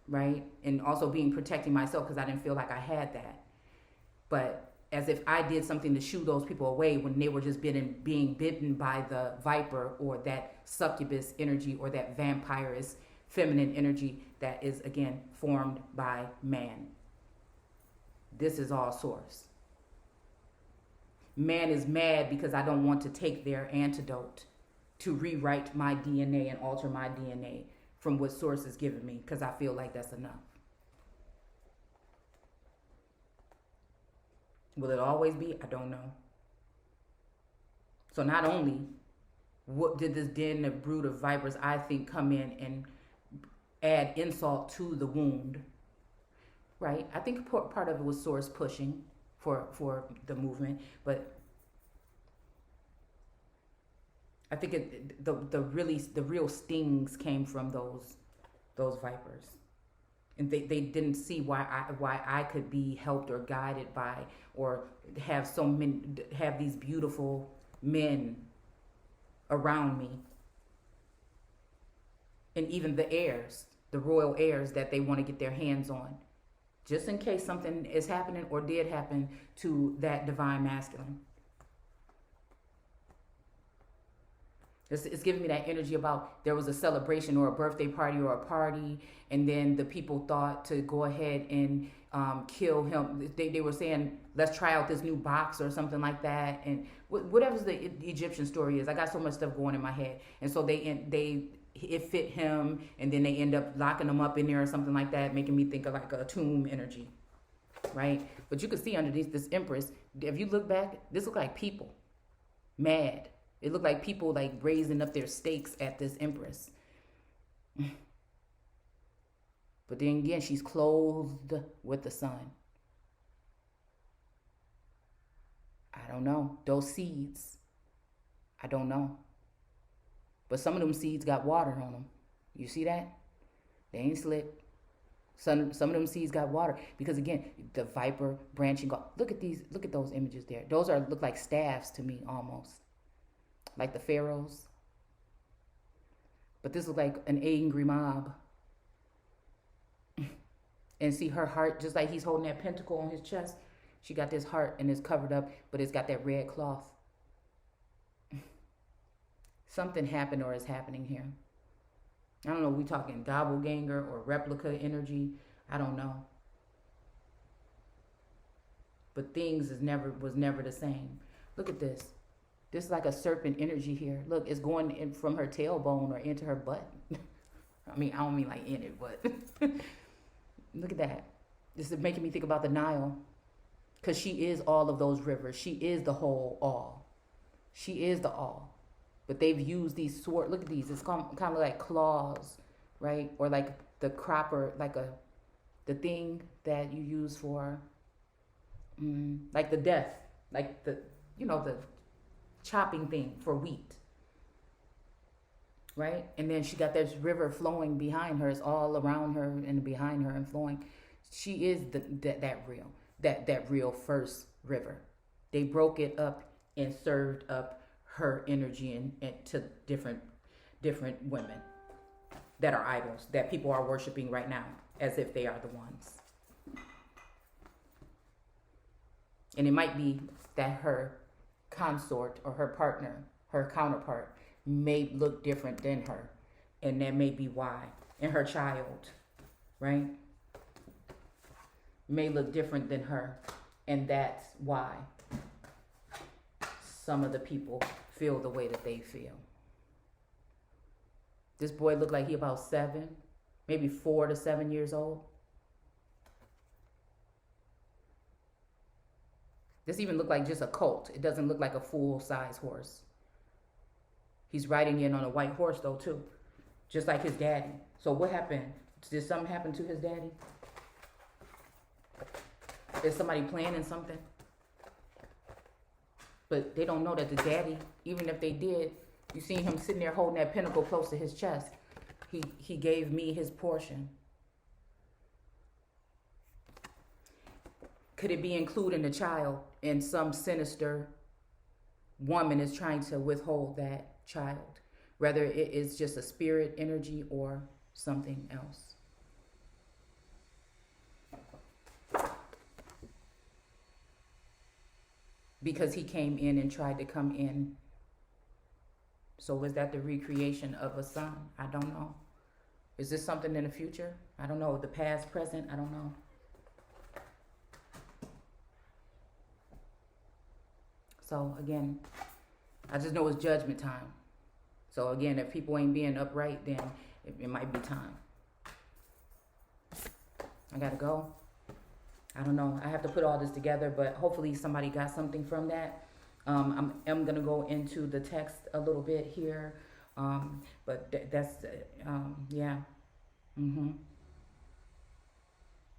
right? And also protecting myself because I didn't feel like I had that. But as if I did something to shoo those people away when they were just being bitten by the viper or that succubus energy or that vampirist feminine energy that is, again, formed by man. This is all source. Man is mad because I don't want to take their antidote to rewrite my DNA and alter my DNA from what source is giving me because I feel like that's enough. Will it always be? I don't know. So not only what did this den of brood of vipers, I think, come in and add insult to the wound, right? I think part of it was source pushing for the movement, but I think the real stings came from those vipers. And they didn't see why I could be helped or guided by or have these beautiful men around me. And even the heirs, the royal heirs that they want to get their hands on. Just in case something is happening or did happen to that divine masculine. It's giving me that energy about there was a celebration or a birthday party or a party, and then the people thought to go ahead and kill him. They were saying, let's try out this new box or something like that. And whatever the Egyptian story is, I got so much stuff going in my head. And so it fit him, and then they end up locking him up in there or something like that, making me think of like a tomb energy, right? But you can see underneath this empress, if you look back, this look like people, mad. It looked like people like raising up their stakes at this empress. But then again, she's clothed with the sun. I don't know. Those seeds, I don't know. But some of them seeds got water on them. You see that? They ain't slick. Some of them seeds got water. Because again, the viper branching off. Look at those images there. Those look like staffs to me almost. Like the pharaohs. But this looks like an angry mob. And see her heart, just like he's holding that pentacle on his chest. She got this heart and it's covered up, but it's got that red cloth. Something happened or is happening here. I don't know, we talking doppelganger or replica energy. I don't know. But things was never the same. Look at this. This is like a serpent energy here. Look, it's going in from her tailbone or into her butt. I mean, I don't mean like in it, but look at that. This is making me think about the Nile. Because she is all of those rivers. She is the whole all. She is the all. But they've used these sword. Look at these. It's kind of like claws, right? Or like the cropper, like the thing that you use for, like the death, like the chopping thing for wheat, right? And then she got this river flowing behind her. It's all around her and behind her and flowing. She is that real first river. They broke it up and served up her energy and to different women that are idols that people are worshiping right now as if they are the ones. And it might be that her consort or her partner, her counterpart, may look different than her. And that may be why and her child, right, may look different than her. And that's why some of the people feel the way that they feel. This boy looked like he about 7, maybe 4 to 7 years old. This even looked like just a colt. It doesn't look like a full-size horse. He's riding in on a white horse though too, just like his daddy. So what happened? Did something happen to his daddy? Is somebody planning something? But they don't know that the daddy, even if they did, you seen him sitting there holding that pinnacle close to his chest. He gave me his portion. Could it be including the child, and some sinister woman is trying to withhold that child? Whether it is just a spirit energy or something else. Because he came in and tried to come in. So was that the recreation of a son? I don't know. Is this something in the future? I don't know. The past, present, I don't know. So again, I just know it's judgment time. So again, if people ain't being upright, then it might be time. I gotta go. I don't know. I have to put all this together, but hopefully somebody got something from that. I'm going to go into the text a little bit here, but that's, yeah.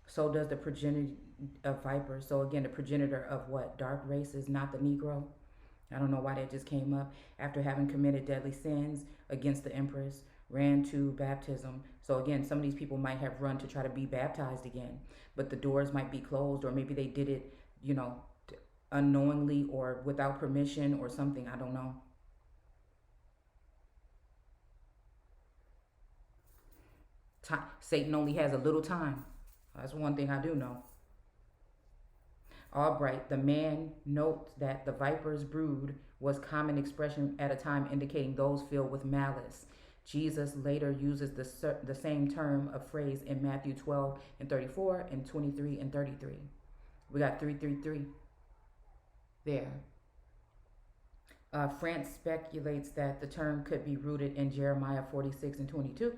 So does the progenitor of vipers. So again, the progenitor of what? Dark races, not the Negro. I don't know why that just came up. After having committed deadly sins against the Empress, ran to baptism. So again, some of these people might have run to try to be baptized again, but the doors might be closed, or maybe they did it, unknowingly or without permission or something. I don't know. Satan only has a little time. That's one thing I do know. Albright, the man, notes that the viper's brood was common expression at a time indicating those filled with malice. Jesus later uses the same term of phrase in Matthew 12 and 34 and 23 and 33. We got 333 there. France speculates that the term could be rooted in Jeremiah 46 and 22,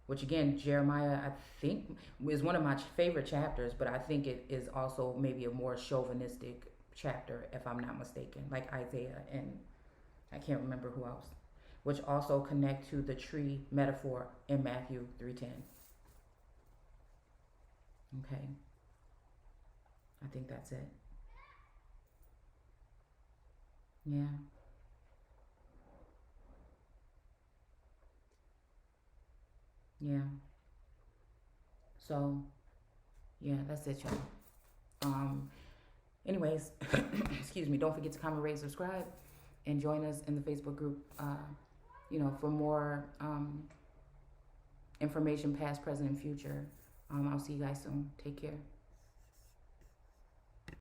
which again, Jeremiah, I think, is one of my favorite chapters, but I think it is also maybe a more chauvinistic chapter, if I'm not mistaken, like Isaiah and I can't remember who else, which also connect to the tree metaphor in Matthew 3:10. Okay. I think that's it. Yeah. Yeah. So, yeah, that's it, y'all. Anyways, excuse me, don't forget to comment, rate, subscribe, and join us in the Facebook group, for more information, past, present, and future. I'll see you guys soon. Take care.